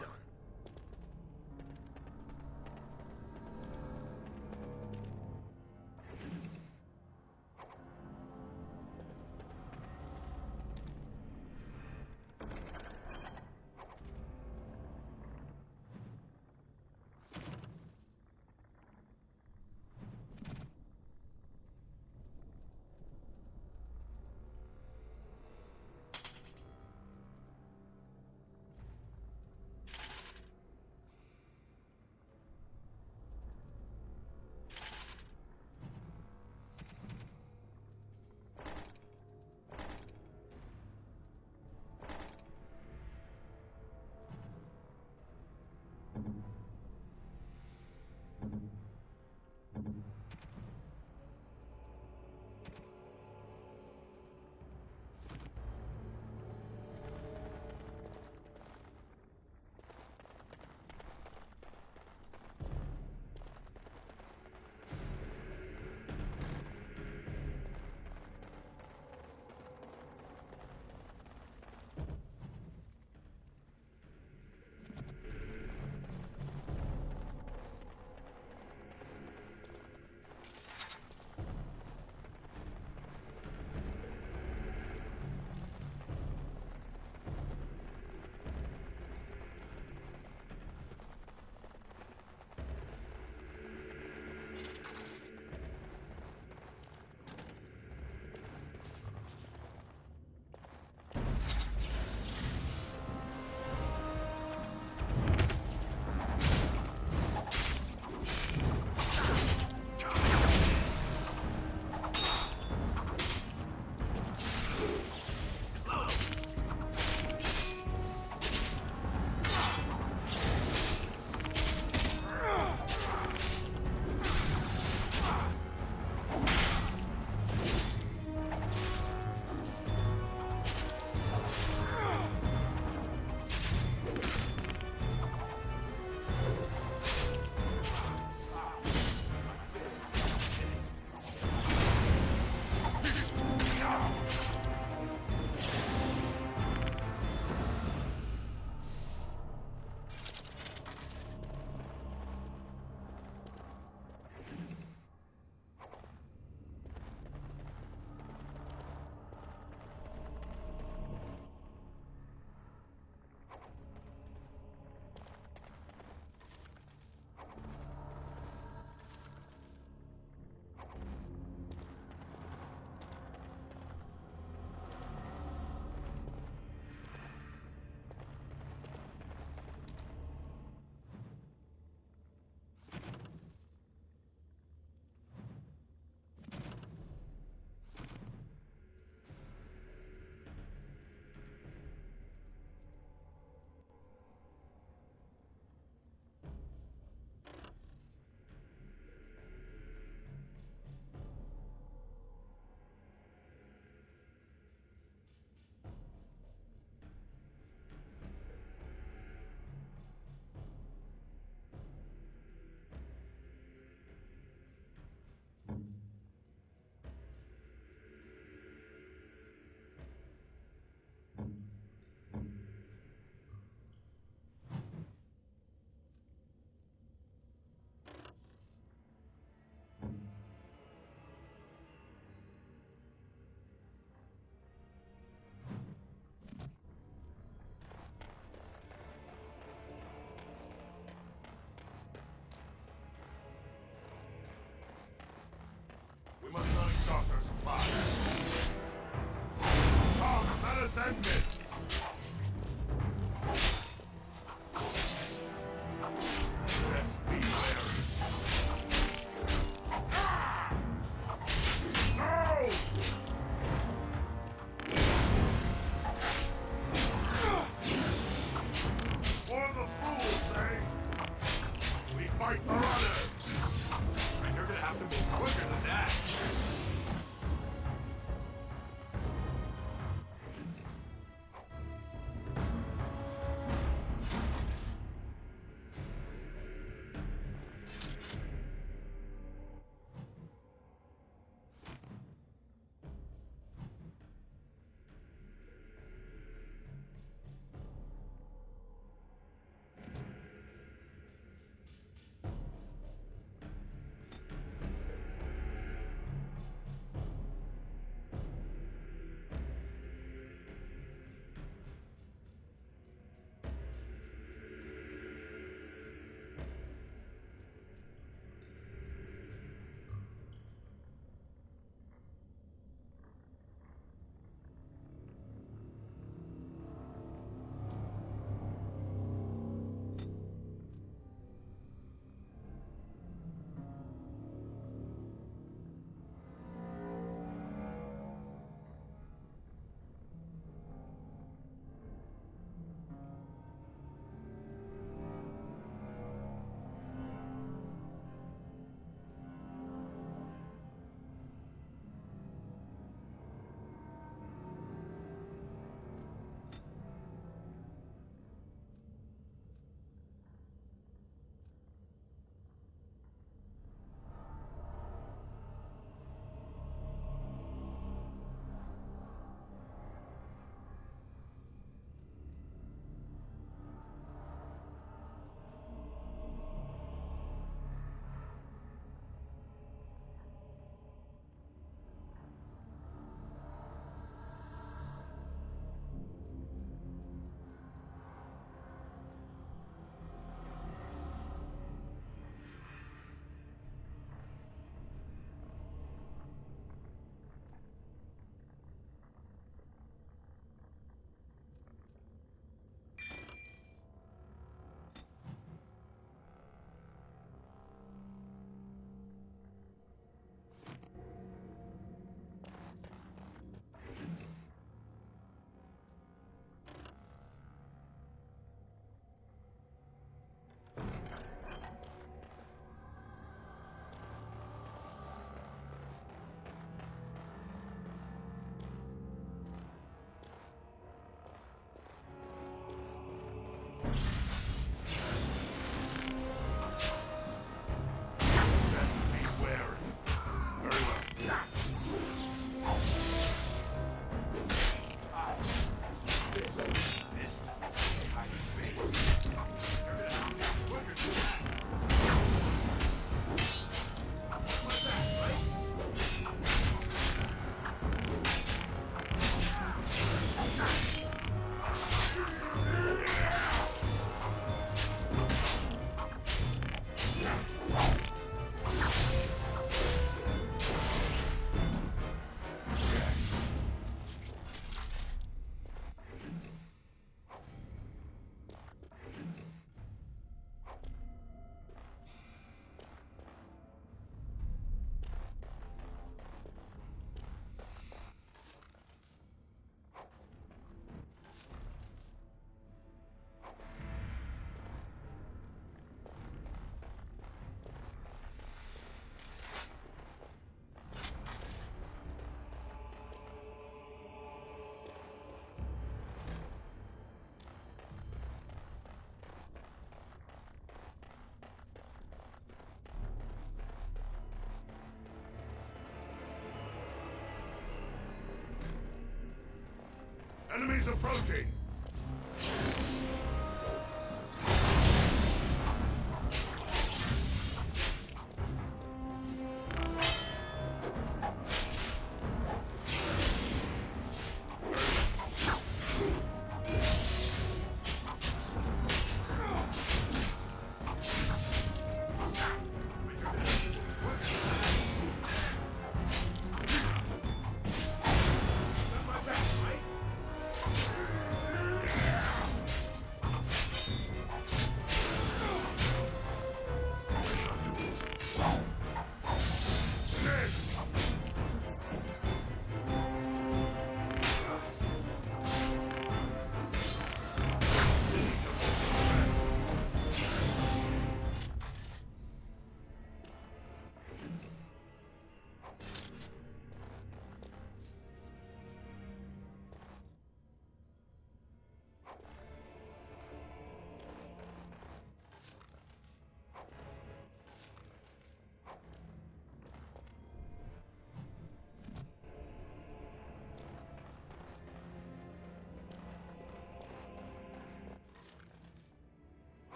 Enemies approaching!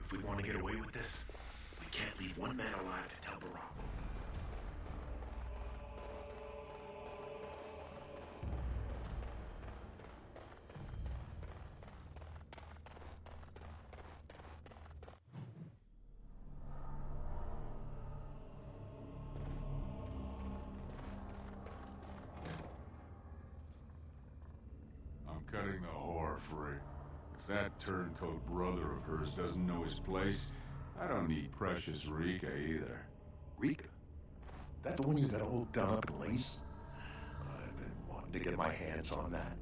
If we want to get away with this, we can't leave one man alive to tell Barack. cutting the whore free. If that turncoat brother of hers doesn't know his place, I don't need precious Rika either. Rika? That the one you got all done up in lace? I've been wanting to get my hands on that.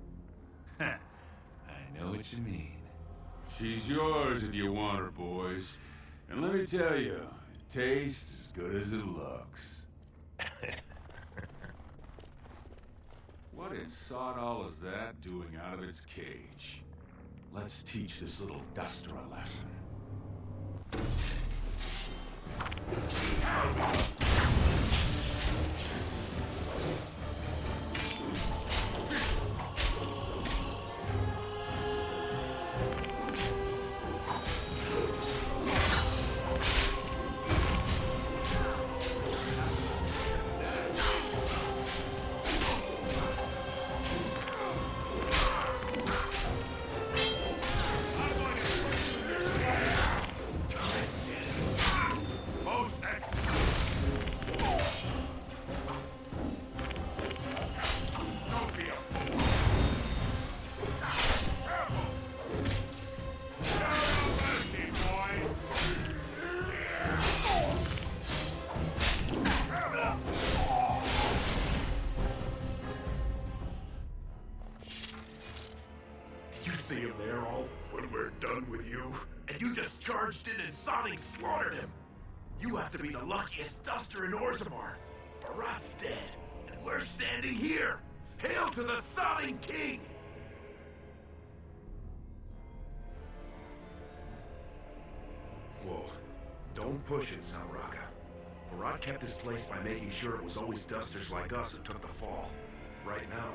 I know what you mean. She's yours if you want her, boys. And let me tell you, it tastes as good as it looks. What in sod all is that doing out of its cage? Let's teach this little duster a lesson. See him there all when we're done with you, and you just charged in and Sonic slaughtered him. You have to be the luckiest duster in Orzammar. Barat's dead, and we're standing here. Hail to the Sonic King! Whoa. Don't push it, Salraka. Barat kept his place by making sure it was always dusters like us who took the fall. Right now,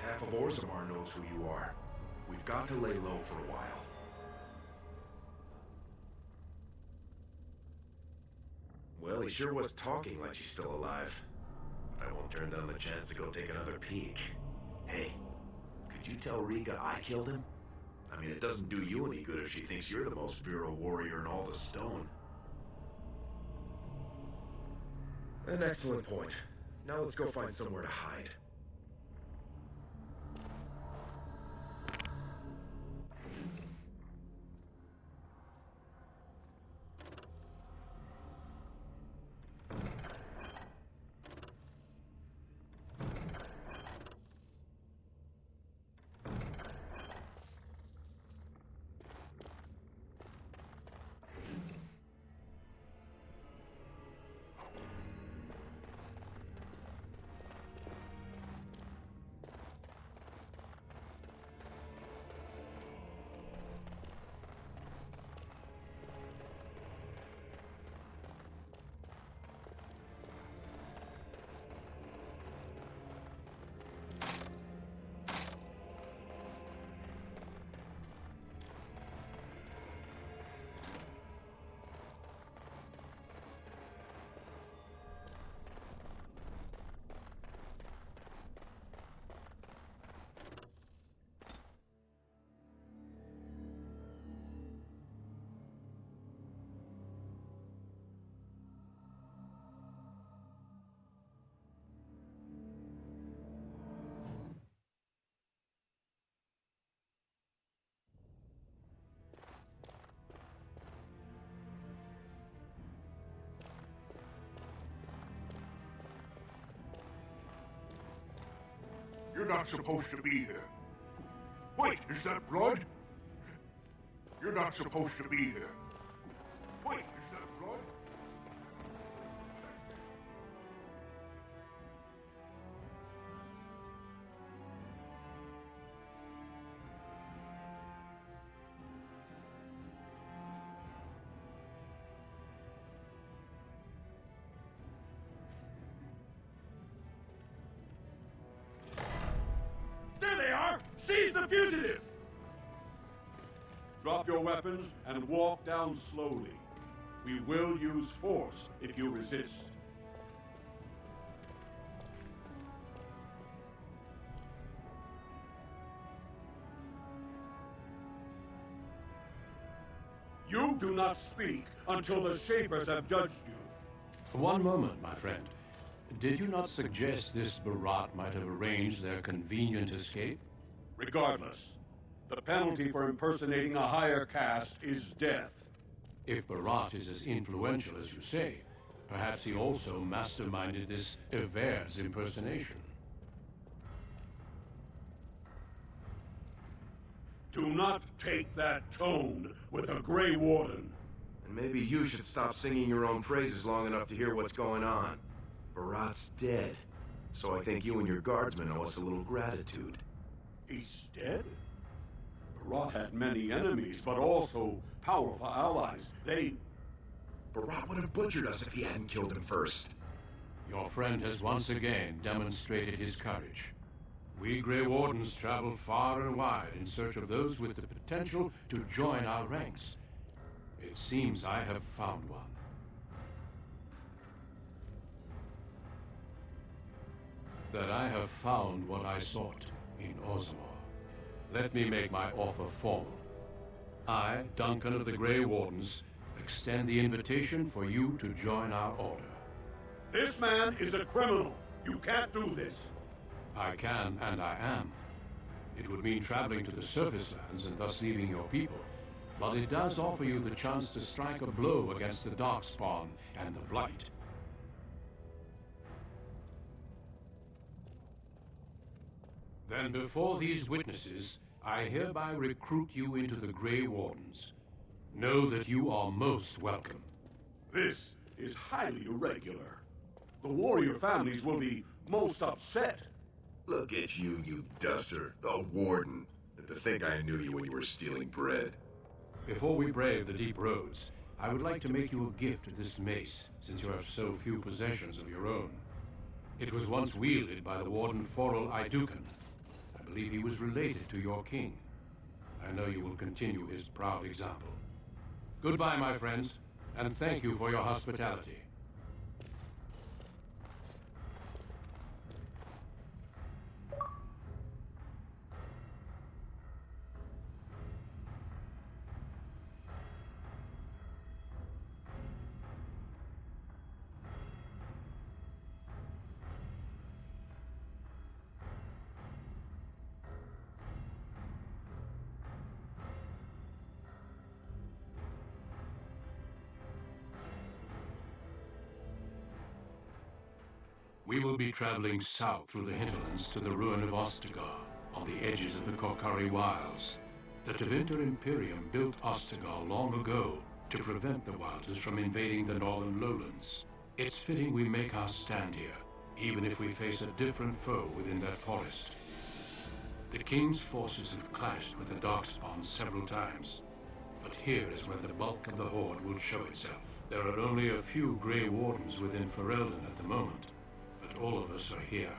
half of Orzammar knows who you are. We've got to lay low for a while. Well, he sure was talking like she's still alive. But I won't turn down the chance to go take another peek. Hey, could you tell Rika I killed him? I mean, it doesn't do you any good if she thinks you're the most virile warrior in all the stone. An excellent point. Now let's go find somewhere to hide. You're not supposed to be here. Wait, is that blood? You're not supposed to be here. Wait, is that blood? There they are! Seize the fugitives! Drop your weapons and walk down slowly. We will use force if you resist. You do not speak until the Shapers have judged you. One moment, my friend. Did you not suggest this Barat might have arranged their convenient escape? Regardless, the penalty for impersonating a higher caste is death. If Barat is as influential as you say, perhaps he also masterminded this Ever's impersonation. Do not take that tone with a Grey Warden. And maybe you should stop singing your own praises long enough to hear what's going on. Barat's dead, so I think you and your guardsmen owe us a little gratitude. He's dead? Barat had many enemies, but also powerful allies. Barat would have butchered us if he hadn't killed him first. Your friend has once again demonstrated his courage. We Grey Wardens travel far and wide in search of those with the potential to join our ranks. It seems I have found one. That I have found what I sought in Orzammar. Let me make my offer formal. I, Duncan of the Grey Wardens, extend the invitation for you to join our order. This man is a criminal. You can't do this. I can, and I am. It would mean traveling to the surface lands and thus leaving your people. But it does offer you the chance to strike a blow against the Darkspawn and the Blight. Then before these witnesses, I hereby recruit you into the Grey Wardens. Know that you are most welcome. This is highly irregular. The warrior families will be most upset. Look at you, you duster, a warden. And to think I knew you when you were stealing bread. Before we brave the deep roads, I would like to make you a gift of this mace, since you have so few possessions of your own. It was once wielded by the warden Forel Idukan. I believe he was related to your king. I know you will continue his proud example. Goodbye, my friends, and thank you for your hospitality. We will be traveling south through the hinterlands to the ruin of Ostagar, on the edges of the Korkari Wilds. The Tevinter Imperium built Ostagar long ago to prevent the Wilders from invading the northern lowlands. It's fitting we make our stand here, even if we face a different foe within that forest. The King's forces have clashed with the Darkspawn several times, but here is where the bulk of the Horde will show itself. There are only a few Grey Wardens within Ferelden at the moment, but all of us are here.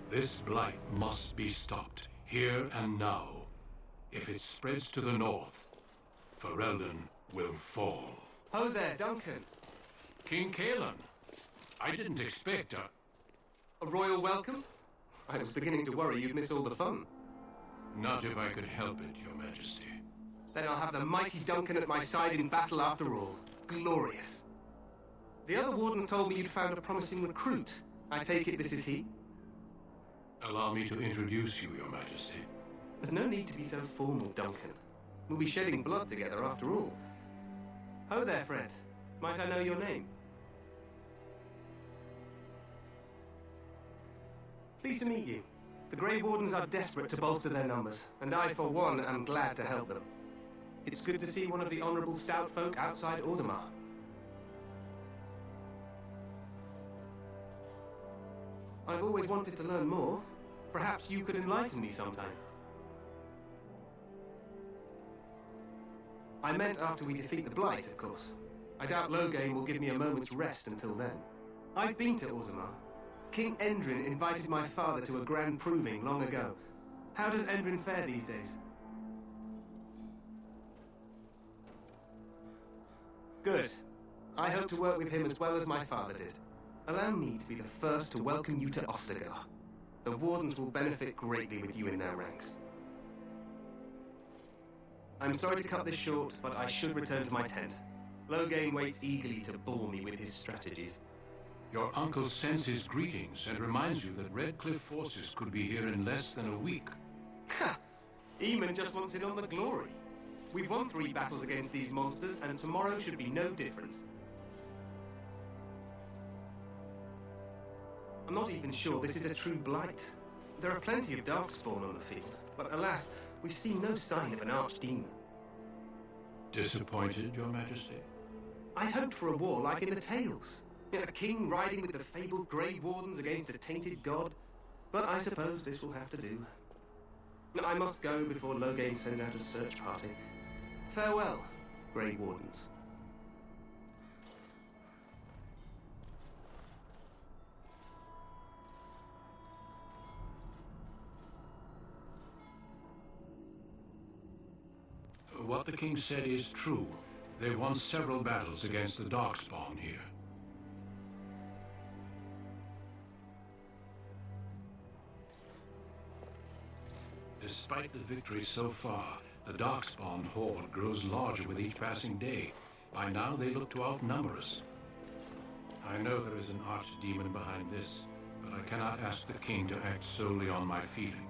This blight must be stopped, here and now. If it spreads to the north, Ferelden will fall. Oh there, Duncan. King Kaelan. I didn't expect a royal welcome? I was beginning to worry you'd miss all the fun. Not if I could help it, Your Majesty. Then I'll have the mighty Duncan at my side in battle after all. Glorious. The other wardens told me you'd found a promising recruit. I take it this is he? Allow me to introduce you, Your Majesty. There's no need to be so formal, Duncan. We'll be shedding blood together after all. Ho there, friend. Might I know your name? Pleased to meet you. The Grey Wardens are desperate to bolster their numbers, and I, for one, am glad to help them. It's good to see one of the honourable stout folk outside Orzammar. I've always wanted to learn more. Perhaps you could enlighten me sometime. I meant after we defeat the Blight, of course. I doubt Loghain will give me a moment's rest until then. I've been to Orzammar. King Endrin invited my father to a grand proving long ago. How does Endrin fare these days? Good. I hope to work with him as well as my father did. Allow me to be the first to welcome you to Ostagar. The Wardens will benefit greatly with you in their ranks. I'm sorry to cut this short, but I should return to my tent. Loghain waits eagerly to bore me with his strategies. Your uncle sends his greetings and reminds you that Redcliffe forces could be here in less than a week. Ha! Eamon just wants in on the glory. We've won 3 battles against these monsters, and tomorrow should be no different. I'm not even sure this is a true blight. There are plenty of darkspawn on the field, but alas, we've seen no sign of an archdemon. Disappointed, Your Majesty? I'd hoped for a war like in the tales. A king riding with the fabled Grey Wardens against a tainted god. But I suppose this will have to do. I must go before Loghain sends out a search party. Farewell, Grey Wardens. What the king said is true. They've won several battles against the Darkspawn here. Despite the victory so far, the Darkspawn horde grows larger with each passing day. By now, they look to outnumber us. I know there is an archdemon behind this, but I cannot ask the king to act solely on my feeling.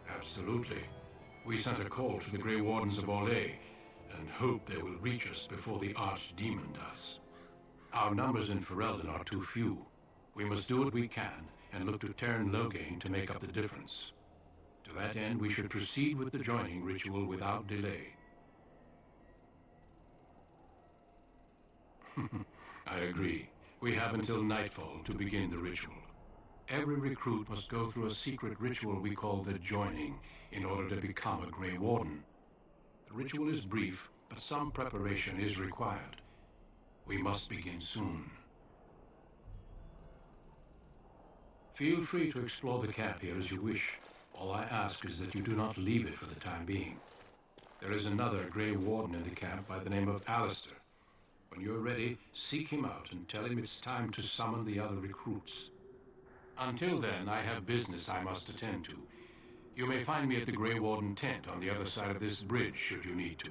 Absolutely. We sent a call to the Grey Wardens of Orlais, and hope they will reach us before the archdemon does. Our numbers in Ferelden are too few. We must do what we can, and look to Terran Loghain to make up the difference. To that end, we should proceed with the joining ritual without delay. I agree. We have until nightfall to begin the ritual. Every recruit must go through a secret ritual we call the joining in order to become a Grey Warden. The ritual is brief, but some preparation is required. We must begin soon. Feel free to explore the camp here as you wish. All I ask is that you do not leave it for the time being. There is another Grey Warden in the camp by the name of Alistair. When you're ready, seek him out and tell him it's time to summon the other recruits. Until then, I have business I must attend to. You may find me at the Grey Warden tent on the other side of this bridge, should you need to.